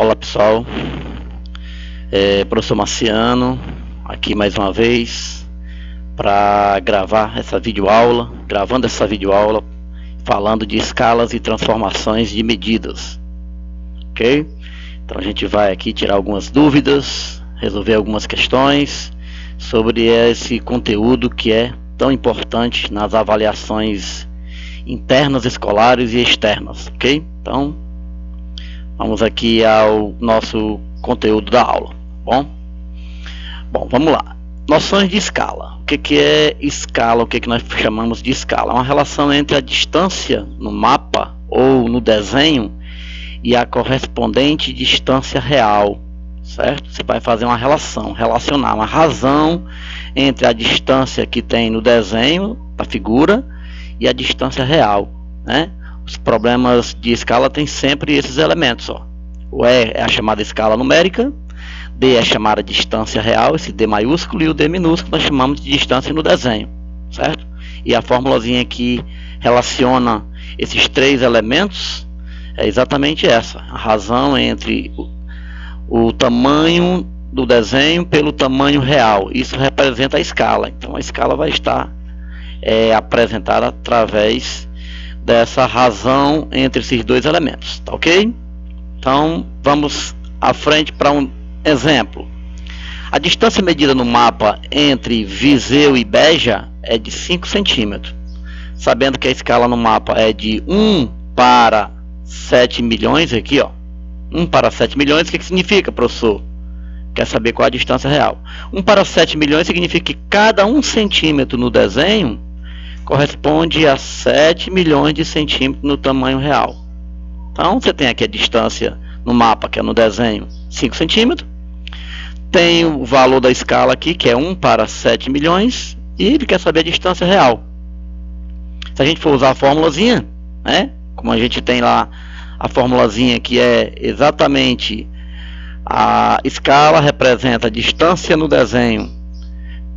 Olá pessoal, professor Marciano aqui mais uma vez para gravar essa videoaula, falando de escalas e transformações de medidas, ok? Então a gente vai aqui tirar algumas dúvidas, resolver algumas questões sobre esse conteúdo que é tão importante nas avaliações internas escolares e externas, ok? Então vamos aqui ao nosso conteúdo da aula, bom, vamos lá. Noções de escala. O que é escala? O que nós chamamos de escala? É uma relação entre a distância no mapa ou no desenho e a correspondente distância real, certo? Você vai fazer uma relacionar uma razão entre a distância que tem no desenho da figura e a distância real, né? Os problemas de escala têm sempre esses elementos, ó. O E é a chamada escala numérica, D é a chamada distância real, esse D maiúsculo, e o D minúsculo nós chamamos de distância no desenho, certo? E a formulazinha que relaciona esses três elementos é exatamente essa, a razão entre o tamanho do desenho pelo tamanho real. Isso representa a escala. Então a escala vai estar apresentada através dessa razão entre esses dois elementos, tá ok? Então vamos à frente para um exemplo. A distância medida no mapa entre Viseu e Beja é de 5 centímetros. Sabendo que a escala no mapa é de 1 para 7 milhões, aqui ó, 1 para 7 milhões, o que significa, professor? Quer saber qual é a distância real? 1 para 7 milhões significa que cada 1 centímetro no desenho corresponde a 7 milhões de centímetros no tamanho real. Então você tem aqui a distância no mapa, que é no desenho 5 centímetros. Tem o valor da escala aqui, que é 1 para 7 milhões. E ele quer saber a distância real. Se a gente for usar a formulazinha, né? Como a gente tem lá a formulazinha que é exatamente a escala representa a distância no desenho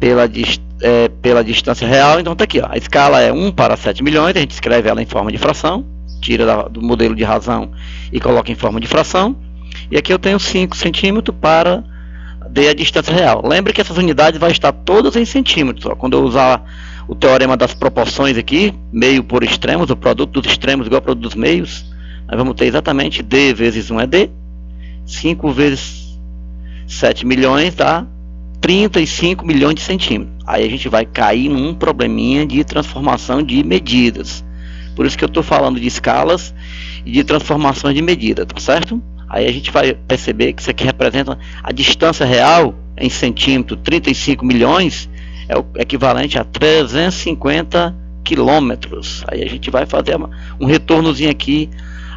pela distância real. Então está aqui, ó, a escala é 1 para 7 milhões, a gente escreve ela em forma de fração, tira do modelo de razão e coloca em forma de fração. E aqui eu tenho 5 centímetros para a distância real. Lembre que essas unidades vão estar todas em centímetros. Ó. Quando eu usar o teorema das proporções aqui, meio por extremos, o produto dos extremos igual ao produto dos meios, nós vamos ter exatamente D vezes 1 é D, 5 vezes 7 milhões dá 35 milhões de centímetros. Aí a gente vai cair num probleminha de transformação de medidas. Por isso que eu estou falando de escalas e de transformações de medida, tá certo? Aí a gente vai perceber que isso aqui representa a distância real em centímetro, 35 milhões, é o equivalente a 350 quilômetros. Aí a gente vai fazer um retornozinho aqui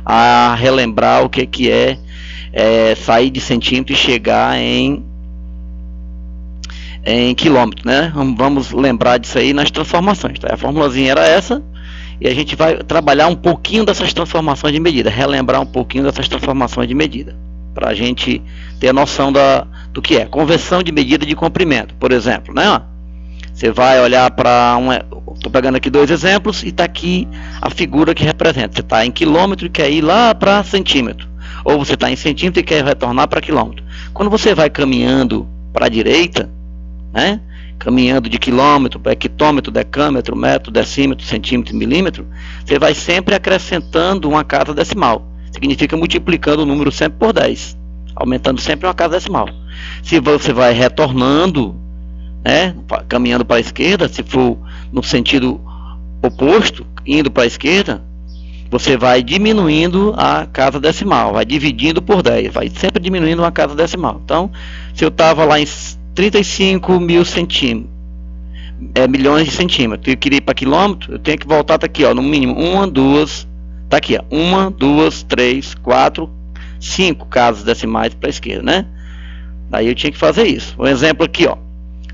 a relembrar o que é sair de centímetro e chegar em quilômetro, né? Vamos lembrar disso aí nas transformações, tá? A formulazinha era essa. E a gente vai trabalhar um pouquinho dessas transformações de medida, relembrar um pouquinho dessas transformações de medida, para a gente ter a noção do que é conversão de medida de comprimento, por exemplo, né? Você vai olhar para estou pegando aqui dois exemplos e está aqui a figura que representa. Você está em quilômetro e quer ir lá para centímetro, ou você está em centímetro e quer retornar para quilômetro. Quando você vai caminhando para a direita, né? Caminhando de quilômetro para hectômetro, decâmetro, metro, decímetro, centímetro, milímetro, você vai sempre acrescentando uma casa decimal. Significa multiplicando o número sempre por 10, aumentando sempre uma casa decimal. Se você vai retornando, né, caminhando para a esquerda, se for no sentido oposto, indo para a esquerda, você vai diminuindo a casa decimal, vai dividindo por 10, vai sempre diminuindo uma casa decimal. Então, se eu estava lá em 35 mil centímetros, milhões de centímetros, e eu queria ir para quilômetro, eu tenho que voltar, tá aqui, ó, no mínimo 1, 2, tá aqui, ó, 1, 2, 3, 4, 5 casas decimais para a esquerda, né? Daí eu tinha que fazer isso. Um exemplo aqui, ó,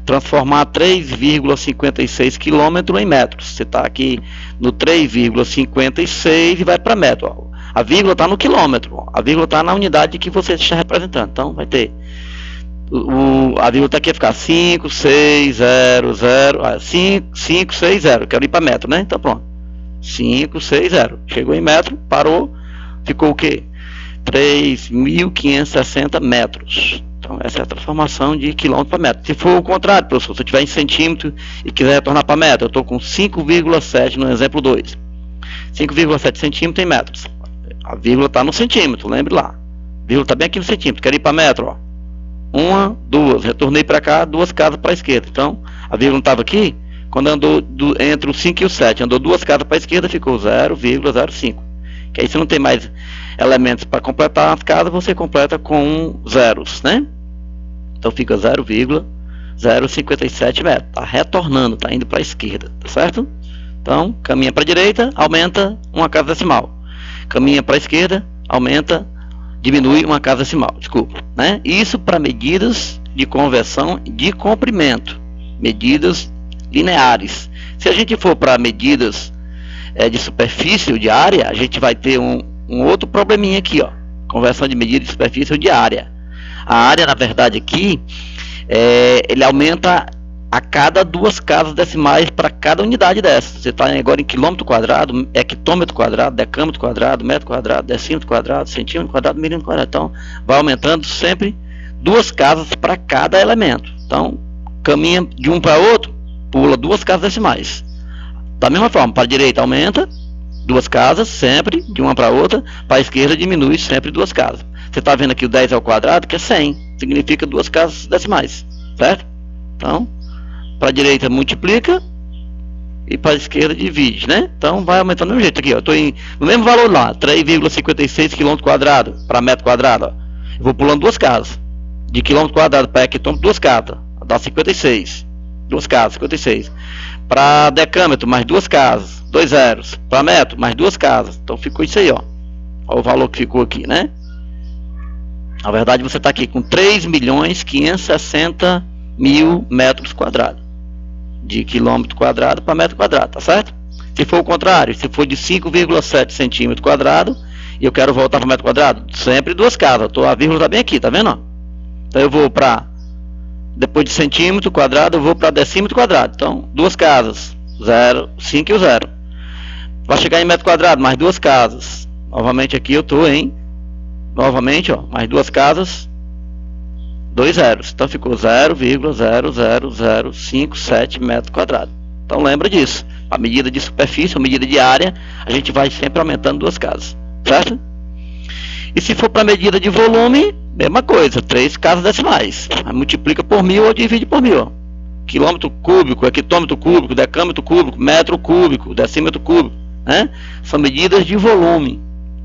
transformar 3,56 quilômetros em metros. Você está aqui no 3,56 e vai para metro, ó. A vírgula está no quilômetro, ó. A vírgula está na unidade que você está representando. Então vai ter a vírgula está aqui, vai ficar 5, 6, 0, 0, 5, 6, 0. Quero ir para metro, né? Então pronto. 5, 6, 0. Chegou em metro, parou, ficou o quê? 3.560 metros. Então essa é a transformação de quilômetro para metro. Se for o contrário, professor, se eu estiver em centímetro e quiser retornar para metro, eu estou com 5,7 no exemplo 2. 5,7 centímetros em metros. A vírgula está no centímetro, lembre lá. A vírgula está bem aqui no centímetro. Quero ir para metro, ó. 1, 2, retornei para cá, 2 casas para a esquerda. Então a vírgula não estava aqui. Quando andou entre o 5 e o 7, andou 2 casas para a esquerda, ficou 0,05. Que aí, se não tem mais elementos para completar as casas, você completa com zeros, né? Então fica 0,057 metros. Está retornando, está indo para a esquerda, tá certo? Então, caminha para a direita, aumenta uma casa decimal. Caminha para a esquerda, aumenta, diminui uma casa decimal, desculpa, né? Isso para medidas de conversão de comprimento, medidas lineares. Se a gente for para medidas de superfície ou de área, a gente vai ter um outro probleminha aqui, ó. Conversão de medida de superfície ou de área. A área, na verdade, aqui, ele aumenta a cada 2 casas decimais para cada unidade dessa. Você está agora em quilômetro quadrado, hectômetro quadrado, decâmetro quadrado, metro quadrado, decímetro quadrado, centímetro quadrado, milímetro quadrado. Então, vai aumentando sempre 2 casas para cada elemento. Então, caminha de um para outro, pula 2 casas decimais. Da mesma forma, para a direita aumenta 2 casas, sempre, de uma para outra. Para a esquerda diminui sempre 2 casas. Você está vendo aqui o 10 ao quadrado, que é 100. Significa 2 casas decimais, certo? Então, para a direita multiplica e para a esquerda divide, né? Então, vai aumentando do mesmo jeito aqui, ó. Estou no mesmo valor lá, 3,56 km quadrado para metro quadrado, ó. Eu vou pulando 2 casas. De quilômetro quadrado para hectômetro, 2 casas. Dá 56. 2 casas, 56. Para decâmetro, mais 2 casas, 2 zeros. Para metro, mais 2 casas. Então ficou isso aí, ó. Olha o valor que ficou aqui, né? Na verdade, você está aqui com 3.560.000 metros quadrados. De quilômetro quadrado para metro quadrado, tá certo? Se for o contrário, se for de 5,7 centímetros quadrado e eu quero voltar para metro quadrado, sempre 2 casas. A vírgula está bem aqui, tá vendo? Então eu vou para... Depois de centímetro quadrado, eu vou para decímetro quadrado. Então, 2 casas, 0, 5 e o 0. Vai chegar em metro quadrado, mais 2 casas. Novamente aqui eu estou em... Novamente, ó, mais 2 casas, 2 zeros. Então, ficou 0,00057 metros quadrados. Então, lembra disso. A medida de superfície, a medida de área, a gente vai sempre aumentando 2 casas. Certo? E se for para medida de volume, mesma coisa, 3 casas decimais. Aí multiplica por 1000 ou divide por 1000. Quilômetro cúbico, hectômetro cúbico, decâmetro cúbico, metro cúbico, decímetro cúbico, né? São medidas de volume.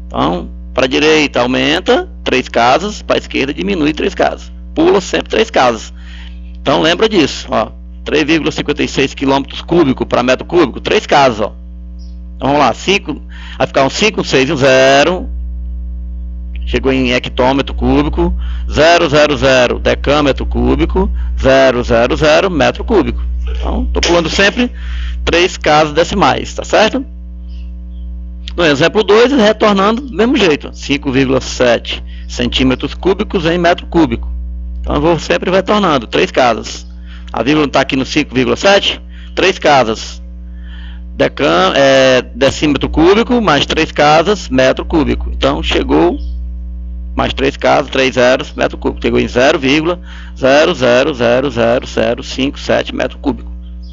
Então, para a direita aumenta 3 casas, para a esquerda diminui 3 casas. Pula sempre 3 casas. Então lembra disso, ó. 3,56 quilômetros cúbicos para metro cúbico, 3 casas, ó. Então vamos lá, 5, vai ficar um 5, 6 e um 0. Chegou em hectômetro cúbico, 000 decâmetro cúbico, 000 metro cúbico. Então, estou pulando sempre 3 casas decimais, tá certo? No exemplo 2, retornando do mesmo jeito, 5,7 centímetros cúbicos em metro cúbico. Então, eu vou sempre retornando 3 casas. A vírgula está aqui no 5,7, 3 casas. Decímetro cúbico, mais 3 casas, metro cúbico. Então, chegou... mais 3 casas, 3 zeros, metro cúbico. Chegou em 0,0000057 metro cúbico.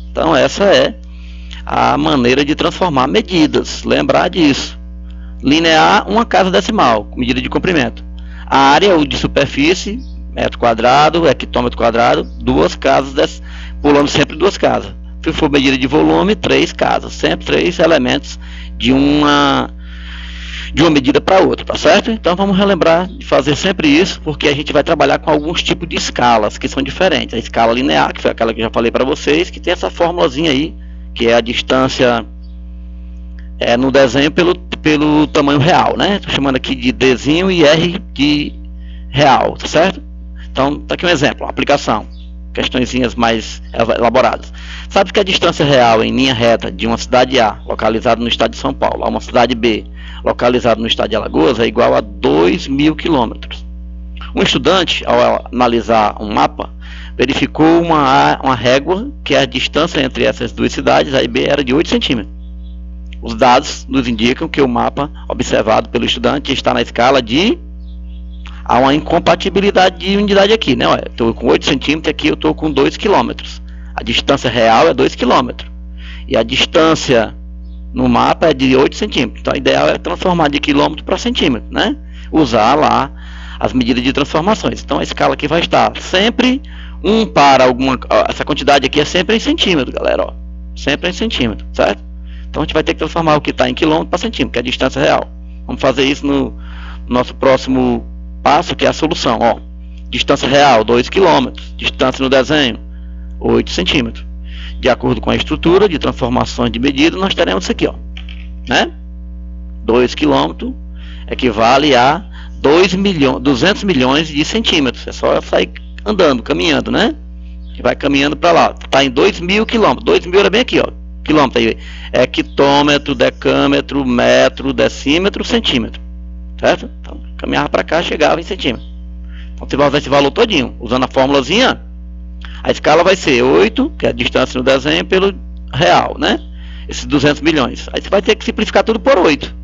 Então essa é a maneira de transformar medidas. Lembrar disso. Linear, uma casa decimal, medida de comprimento. A área ou de superfície, metro quadrado, hectômetro quadrado, 2 casas, pulando sempre 2 casas. Se for medida de volume, 3 casas. Sempre 3 elementos de uma medida para outra, tá certo? Então vamos relembrar de fazer sempre isso, porque a gente vai trabalhar com alguns tipos de escalas que são diferentes. A escala linear, que foi aquela que eu já falei para vocês, que tem essa formulazinha aí, que é a distância no desenho pelo tamanho real, né? Estou chamando aqui de Dzinho e R de real, tá certo? Então tá aqui um exemplo, uma aplicação, questõezinhas mais elaboradas. Sabe que a distância real em linha reta de uma cidade A, localizada no estado de São Paulo, a uma cidade B, localizada no estado de Alagoas, é igual a 2.000 quilômetros. Um estudante, ao analisar um mapa, verificou uma régua que a distância entre essas duas cidades, A e B, era de 8 centímetros. Os dados nos indicam que o mapa observado pelo estudante está na escala de há uma incompatibilidade de unidade aqui, né? Olha, estou com 8 centímetros, aqui eu estou com 2 quilômetros. A distância real é 2 quilômetros. E a distância no mapa é de 8 centímetros. Então, o ideal é transformar de quilômetro para centímetro, né? Usar lá as medidas de transformações. Então, a escala aqui vai estar sempre 1 para alguma... Essa quantidade aqui é sempre em centímetro, galera, ó. Sempre em centímetro, certo? Então, a gente vai ter que transformar o que está em quilômetro para centímetro, que é a distância real. Vamos fazer isso no nosso próximo passo, que é a solução, ó. Distância real, 2 km. Distância no desenho, 8 centímetros. De acordo com a estrutura de transformações de medida, nós teremos isso aqui, ó, né? 2 km equivale a 200 milhões de centímetros. É só sair andando, caminhando, né? E vai caminhando para lá. Está em 2.000 km. 2.000 era bem aqui, ó. Quilômetro aí. É quilômetro, decâmetro, metro, decímetro, centímetro. Certo? Então, caminhava para cá, chegava em centímetro. Então, você vai usar esse valor todinho. Usando a formulazinha, a escala vai ser 8, que é a distância no desenho, pelo real, né? Esses 200 milhões. Aí você vai ter que simplificar tudo por 8.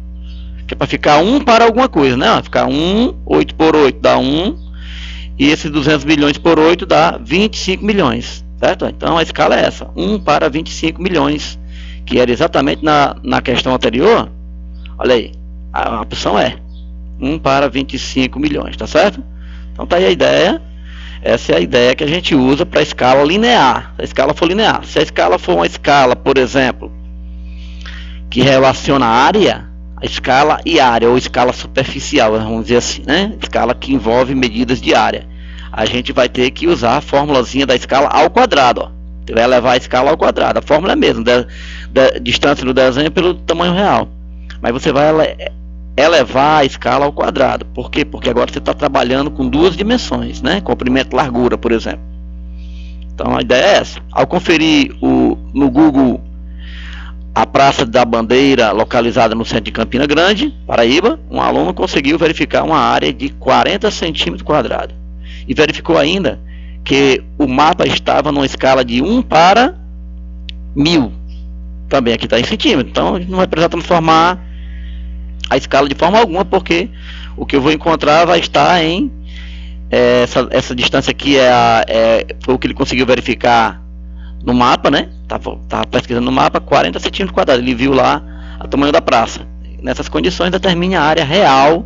Que é para ficar 1 para alguma coisa, né? Ficar 1, 8 por 8 dá 1. E esses 200 milhões por 8 dá 25 milhões. Certo? Então a escala é essa. 1 para 25 milhões. Que era exatamente na questão anterior. Olha aí. A opção é 1 para 25 milhões. Tá certo? Então tá aí a ideia. Essa é a ideia que a gente usa para a escala linear. Se a escala for linear. Se a escala for uma escala, por exemplo, que relaciona área, a escala e área, ou escala superficial, vamos dizer assim, né? Escala que envolve medidas de área. A gente vai ter que usar a formulazinha da escala ao quadrado, ó. Você vai elevar a escala ao quadrado. A fórmula é a mesma, distância do desenho pelo tamanho real. Mas você vai elevar a escala ao quadrado. Por quê? Porque agora você está trabalhando com 2 dimensões, né? Comprimento e largura, por exemplo. Então a ideia é essa. Ao conferir no Google a Praça da Bandeira, localizada no centro de Campina Grande, Paraíba, um aluno conseguiu verificar uma área de 40 centímetros quadrados. E verificou ainda que o mapa estava numa escala de 1 para 1000. Também aqui está em centímetros. Então a gente não vai precisar transformar a escala de forma alguma, porque o que eu vou encontrar vai estar em essa distância aqui foi o que ele conseguiu verificar no mapa, né? Tava pesquisando no mapa, 40 centímetros quadrados. Ele viu lá o tamanho da praça. Nessas condições determina a área real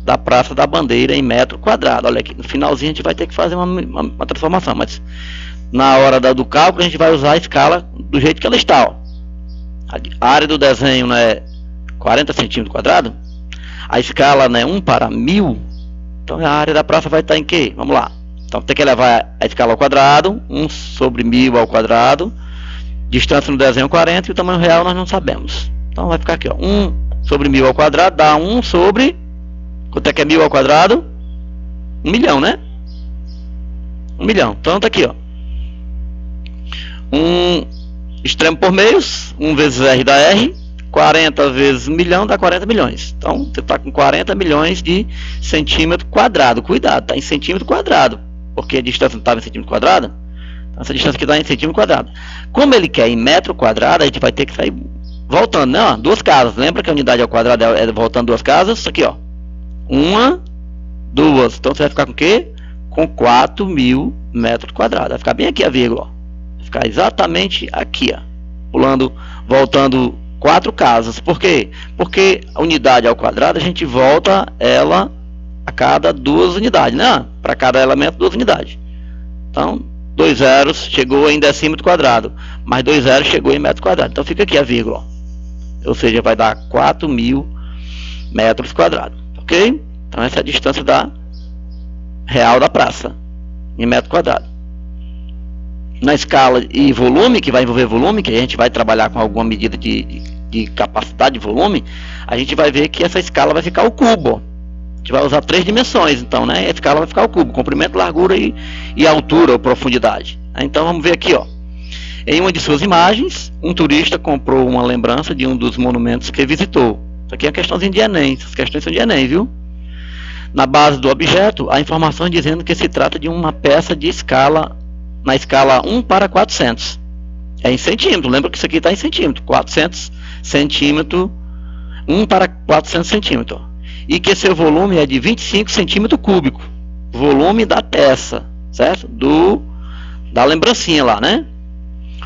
da Praça da Bandeira em metro quadrado. Olha aqui, no finalzinho a gente vai ter que fazer uma transformação, mas na hora do cálculo a gente vai usar a escala do jeito que ela está, ó. A área do desenho, né, 40 centímetros quadrados. A escala, né, 1 para 1000. Então a área da praça vai estar em quê? Vamos lá. Então tem que elevar a escala ao quadrado, 1 sobre 1000 ao quadrado. Distância no desenho 40 e o tamanho real nós não sabemos. Então vai ficar aqui, ó, 1 sobre 1000 ao quadrado dá 1 sobre... Quanto é que é 1000 ao quadrado? 1 milhão, né? 1 milhão. Então tá aqui, ó. 1 extremo por meios, 1 vezes R dá R. 40 vezes 1 milhão dá 40 milhões. Então você está com 40 milhões de centímetro quadrado. Cuidado, está em centímetro quadrado. Porque a distância não estava em centímetro quadrado. Então essa distância aqui está em centímetro quadrado. Como ele quer em metro quadrado, a gente vai ter que sair voltando, né? Ó, 2 casas. Lembra que a unidade ao quadrado é voltando 2 casas? Isso aqui, ó. 1, 2. Então você vai ficar com o quê? Com 4.000 metros quadrados. Vai ficar bem aqui a vírgula, ó. Vai ficar exatamente aqui, ó. Voltando 4 casas. Por quê? Porque a unidade ao quadrado a gente volta ela a cada 2 unidades, né? Para cada elemento 2 unidades. Então 2 zeros chegou em decímetro quadrado, mais 2 zeros chegou em metro quadrado. Então fica aqui a vírgula, ó. Ou seja, vai dar 4.000 metros quadrados. Ok? Então essa é a distância real da praça em metro quadrado. Na escala e volume, que vai envolver volume, que a gente vai trabalhar com alguma medida de capacidade de volume, a gente vai ver que essa escala vai ficar o cubo. A gente vai usar 3 dimensões, então, né? A escala vai ficar o cubo, comprimento, largura e altura ou profundidade. Então vamos ver aqui, ó. Em uma de suas imagens, um turista comprou uma lembrança de um dos monumentos que visitou. Isso aqui é uma questãozinha de Enem, essas questões são de Enem, viu? Na base do objeto, há informações dizendo que se trata de uma peça de escala, na escala 1 para 400. É em centímetro, lembra que isso aqui está em centímetro. 400 centímetros, 1 para 400 centímetros. e que seu volume é de 25 centímetros cúbicos. Volume da peça, certo? Da lembrancinha lá, né?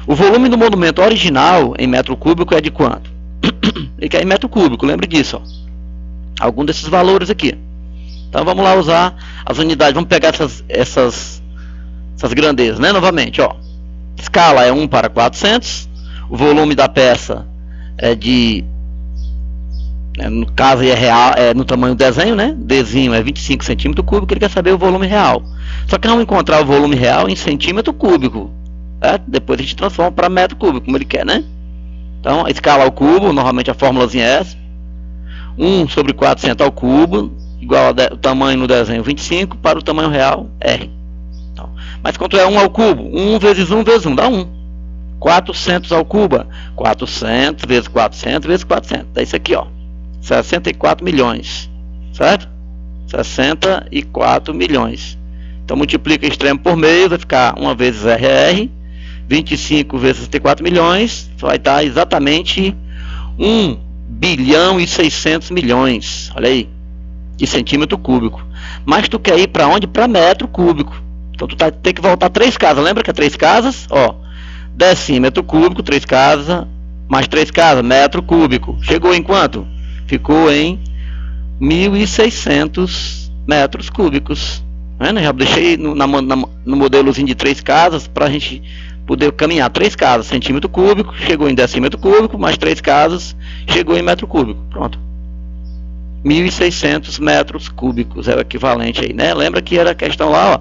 O volume do monumento original em metro cúbico é de quanto? Ele quer em metro cúbico, lembre disso, ó. Algum desses valores aqui. Então vamos lá usar as unidades, vamos pegar essas grandezas, né? Novamente, ó. Escala é 1 para 400. O volume da peça é de, no caso aí é real, é no tamanho do desenho, né? Desenho é 25 centímetros cúbicos, ele quer saber o volume real. Só que vamos encontrar o volume real em centímetro cúbico, certo? Depois a gente transforma para metro cúbico, como ele quer, né? Então, a escala ao cubo, normalmente a formulazinha é essa. 1 sobre 400 ao cubo, igual ao tamanho no desenho 25, para o tamanho real, R. Então, mas quanto é 1 ao cubo? 1 vezes 1 vezes 1, dá 1. 400 ao cubo, 400 vezes 400 vezes 400. É isso aqui, ó. 64 milhões, certo? 64 milhões. Então, multiplica extremo por meio, vai ficar 1 vezes RR. 25 vezes 64 milhões, vai dar exatamente 1 bilhão e 600 milhões, olha aí, de centímetro cúbico. Mas tu quer ir para onde? Para metro cúbico. Então tu tem que voltar 3 casas, lembra que é 3 casas? Ó, decímetro cúbico, 3 casas, mais 3 casas, metro cúbico. Chegou em quanto? Ficou em 1.600 metros cúbicos. Eu já deixei no modelozinho de 3 casas para a gente poder caminhar 3 casas, centímetro cúbico, chegou em decímetro cúbico, mais 3 casas, chegou em metro cúbico. Pronto. 1.600 metros cúbicos é o equivalente aí, né? Lembra que era a questão lá, ó,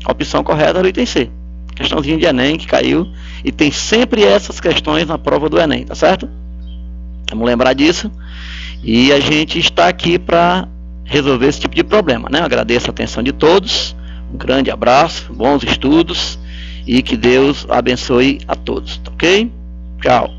a opção correta era o item C. Questãozinha de Enem que caiu, e tem sempre essas questões na prova do Enem, tá certo? Vamos lembrar disso. E a gente está aqui para resolver esse tipo de problema, né? Eu agradeço a atenção de todos, um grande abraço, bons estudos, e que Deus abençoe a todos, ok? Tchau.